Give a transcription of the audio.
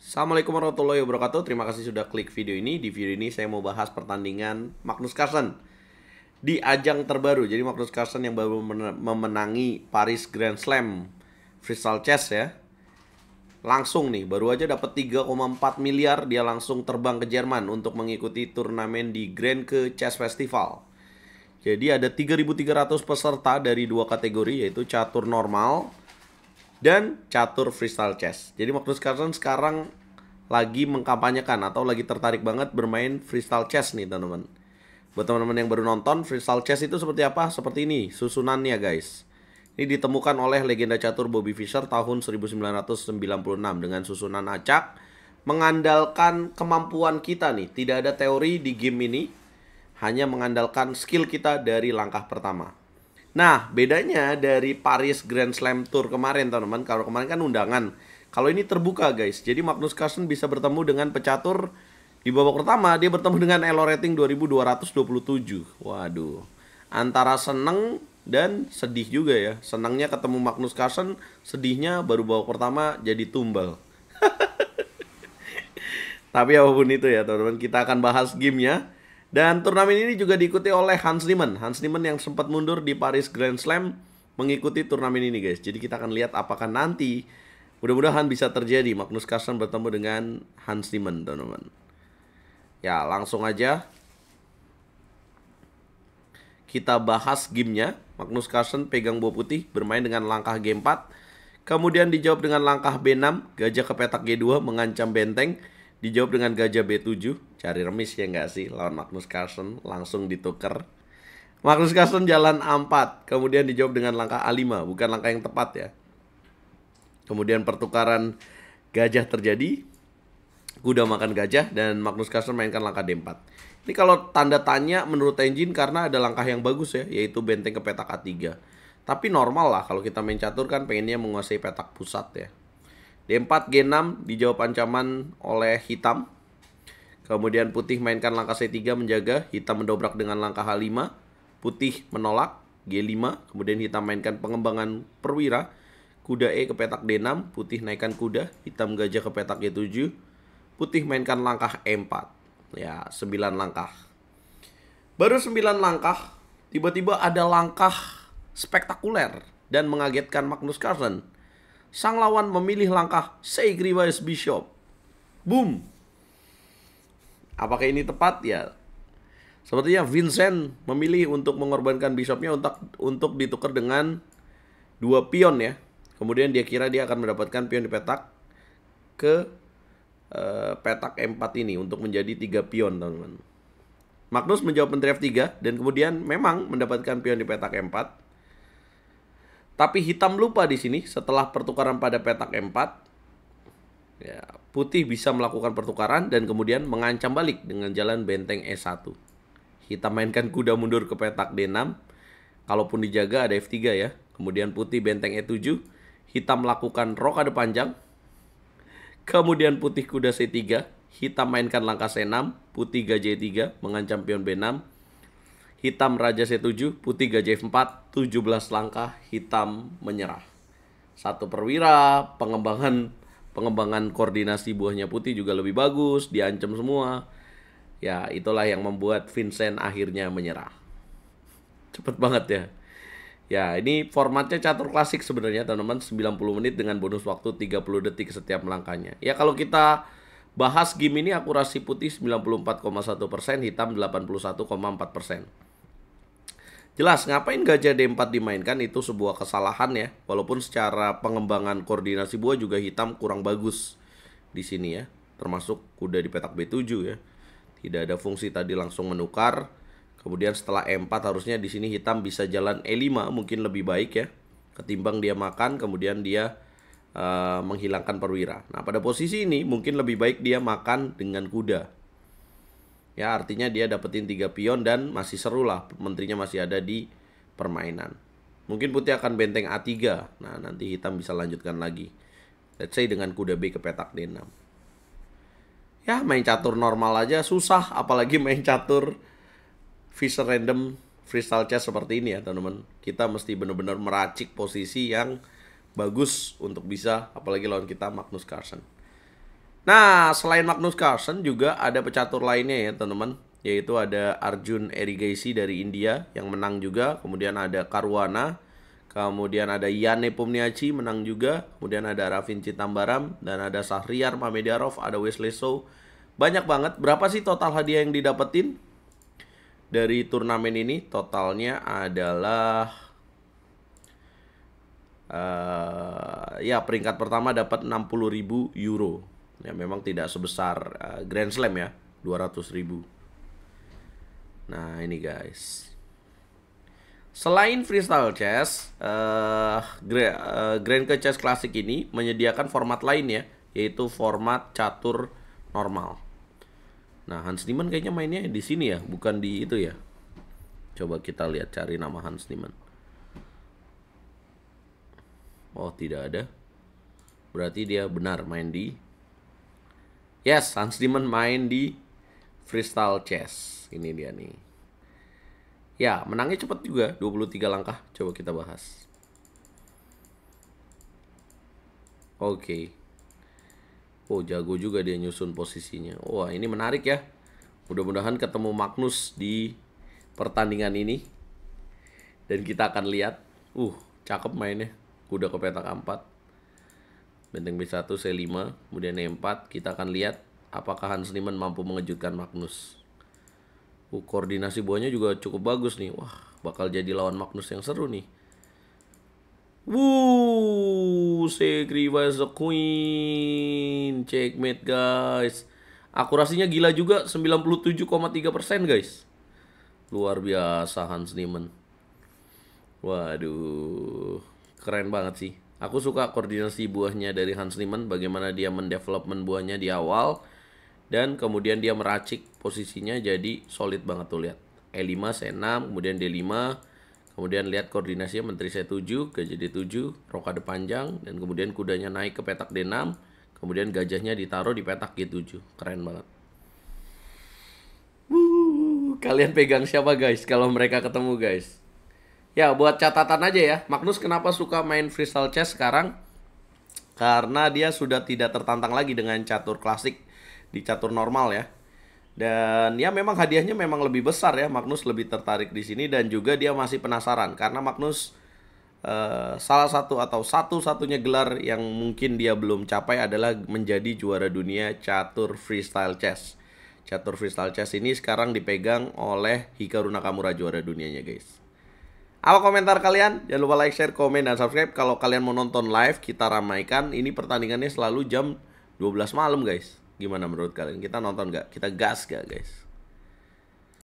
Assalamualaikum warahmatullahi wabarakatuh. Terima kasih sudah klik video ini. Di video ini saya mau bahas pertandingan Magnus Carlsen di ajang terbaru. Jadi Magnus Carlsen yang baru memenangi Paris Grand Slam Freestyle Chess ya. Langsung nih, baru aja dapat 3,4 miliar, dia langsung terbang ke Jerman untuk mengikuti turnamen di Grand ke Chess Festival. Jadi ada 3.300 peserta dari dua kategori, yaitu catur normal dan catur freestyle chess. Jadi Magnus Carlsen sekarang lagi mengkampanyekan atau lagi tertarik banget bermain freestyle chess nih teman-teman. Buat teman-teman yang baru nonton, freestyle chess itu seperti apa? Seperti ini susunannya guys. Ini ditemukan oleh legenda catur Bobby Fischer tahun 1996 dengan susunan acak, mengandalkan kemampuan kita nih. Tidak ada teori di game ini, hanya mengandalkan skill kita dari langkah pertama. Nah, bedanya dari Paris Grand Slam Tour kemarin, teman-teman. Kalau kemarin kan undangan. Kalau ini terbuka, guys. Jadi Magnus Carlsen bisa bertemu dengan pecatur di babak pertama. Dia bertemu dengan elo rating 2227. Waduh. Antara seneng dan sedih juga ya. Senangnya ketemu Magnus Carlsen, sedihnya baru babak pertama jadi tumbal. Tapi apapun itu ya, teman-teman. Kita akan bahas gamenya. Dan turnamen ini juga diikuti oleh Hans Niemann. Hans Niemann yang sempat mundur di Paris Grand Slam mengikuti turnamen ini guys. Jadi kita akan lihat apakah nanti, mudah-mudahan bisa terjadi, Magnus Carlsen bertemu dengan Hans Niemann teman-teman. Ya langsung aja kita bahas gamenya. Magnus Carlsen pegang buah putih, bermain dengan langkah G4. Kemudian dijawab dengan langkah B6, gajah ke petak G2 mengancam benteng. Dijawab dengan gajah B7. Cari remis ya nggak sih lawan Magnus Carlsen, langsung ditukar. Magnus Carlsen jalan A4, kemudian dijawab dengan langkah A5, bukan langkah yang tepat ya. Kemudian pertukaran gajah terjadi, kuda makan gajah, dan Magnus Carlsen mainkan langkah D4. Ini kalau tanda tanya menurut engine karena ada langkah yang bagus ya, yaitu benteng ke petak A3. Tapi normal lah kalau kita main catur kan pengennya menguasai petak pusat ya. D4, G6 dijawab ancaman oleh hitam. Kemudian putih mainkan langkah C3 menjaga, hitam mendobrak dengan langkah H5, putih menolak, G5, kemudian hitam mainkan pengembangan perwira, kuda E ke petak D6, putih naikkan kuda, hitam gajah ke petak G7, putih mainkan langkah E4. Ya, 9 langkah. Baru 9 langkah, tiba-tiba ada langkah spektakuler dan mengagetkan Magnus Carlsen. Sang lawan memilih langkah Sacrifice Bishop. Boom. Apakah ini tepat? Ya, sepertinya Vincent memilih untuk mengorbankan bishopnya untuk ditukar dengan 2 pion ya. Kemudian dia kira dia akan mendapatkan pion di petak ke petak E4 ini untuk menjadi 3 pion, teman-teman. Magnus menjawab menteri F3 dan kemudian memang mendapatkan pion di petak E4. Tapi hitam lupa di sini setelah pertukaran pada petak E4. Ya, putih bisa melakukan pertukaran dan kemudian mengancam balik dengan jalan benteng E1. Hitam mainkan kuda mundur ke petak D6. Kalaupun dijaga ada F3 ya. Kemudian putih benteng E7. Hitam melakukan rokade panjang. Kemudian putih kuda C3. Hitam mainkan langkah C6. Putih gajah E3 mengancam pion B6. Hitam raja C7. Putih gajah F4. 17 langkah hitam menyerah. Satu perwira, pengembangan koordinasi buahnya putih juga lebih bagus, diancam semua. Ya, itulah yang membuat Vincent akhirnya menyerah. Cepet banget ya. Ya, ini formatnya catur klasik sebenarnya, teman-teman. 90 menit dengan bonus waktu 30 detik setiap langkahnya. Ya, kalau kita bahas game ini akurasi putih 94,1%, hitam 81,4%. Jelas, ngapain gajah D4 dimainkan itu sebuah kesalahan ya. Walaupun secara pengembangan koordinasi buah juga hitam kurang bagus di sini ya. Termasuk kuda di petak B7 ya. Tidak ada fungsi tadi langsung menukar. Kemudian setelah E4 harusnya di sini hitam bisa jalan E5 mungkin lebih baik ya. Ketimbang dia makan kemudian dia menghilangkan perwira. Nah, pada posisi ini mungkin lebih baik dia makan dengan kuda. Ya, artinya dia dapetin 3 pion dan masih seru lah. Menterinya masih ada di permainan. Mungkin putih akan benteng A3. Nah, nanti hitam bisa lanjutkan lagi. Let's say dengan kuda B ke petak D6. Ya, main catur normal aja susah. Apalagi main catur Fischer Random Freestyle Chess seperti ini ya, teman-teman. Kita mesti benar-benar meracik posisi yang bagus untuk bisa, apalagi lawan kita Magnus Carlsen. Nah, selain Magnus Carlsen juga ada pecatur lainnya ya teman-teman, yaitu ada Arjun Erigaisi dari India yang menang juga. Kemudian ada Caruana, kemudian ada Yane Pomniachtchi menang juga. Kemudian ada Ravin Chitambaram, dan ada Shahryar Mamediyarov, ada Wesley So. Banyak banget. Berapa sih total hadiah yang didapetin dari turnamen ini? Totalnya adalah ya peringkat pertama dapat 60.000 euro. Ya memang tidak sebesar Grand Slam ya, 200.000. Nah ini guys. Selain freestyle chess, Grand Chess Classic ini menyediakan format lain ya, yaitu format catur normal. Nah Hans Niemann kayaknya mainnya di sini ya, bukan di itu ya. Coba kita lihat, cari nama Hans Niemann. Oh tidak ada. Berarti dia benar main di... Yes, Hans Niemann main di freestyle chess. Ini dia nih. Ya, menangnya cepat juga, 23 langkah. Coba kita bahas. Oke. Oh, jago juga dia nyusun posisinya. Wah, ini menarik ya. Mudah-mudahan ketemu Magnus di pertandingan ini. Dan kita akan lihat. Cakep mainnya. Kuda ke petak 4. Benteng B1, C5, kemudian E4. Kita akan lihat apakah Hans Niemann mampu mengejutkan Magnus. Koordinasi buahnya juga cukup bagus nih. Wah, bakal jadi lawan Magnus yang seru nih. Segriva is the queen. Checkmate guys. Akurasinya gila juga, 97,3% guys. Luar biasa Hans Niemann. Waduh, keren banget sih. Aku suka koordinasi buahnya dari Hans Niemann, bagaimana dia mendevelopment buahnya di awal, dan kemudian dia meracik posisinya jadi solid banget tuh, lihat. E5, C6, kemudian D5, kemudian lihat koordinasinya menteri C7, gajah D7, rokade panjang, dan kemudian kudanya naik ke petak D6, kemudian gajahnya ditaruh di petak G7. Keren banget. Kalian pegang siapa guys kalau mereka ketemu guys? Ya, buat catatan aja ya, Magnus kenapa suka main freestyle chess sekarang? Karena dia sudah tidak tertantang lagi dengan catur klasik di catur normal ya. Dan ya memang hadiahnya memang lebih besar ya, Magnus lebih tertarik di sini, dan juga dia masih penasaran karena Magnus salah satu atau satu-satunya gelar yang mungkin dia belum capai adalah menjadi juara dunia catur freestyle chess. Catur freestyle chess ini sekarang dipegang oleh Hikaru Nakamura, juara dunianya guys. Apa komentar kalian? Jangan lupa like, share, komen, dan subscribe. Kalau kalian mau nonton live, kita ramaikan. Ini pertandingannya selalu jam 12 malam guys. Gimana menurut kalian? Kita nonton gak? Kita gas gak guys?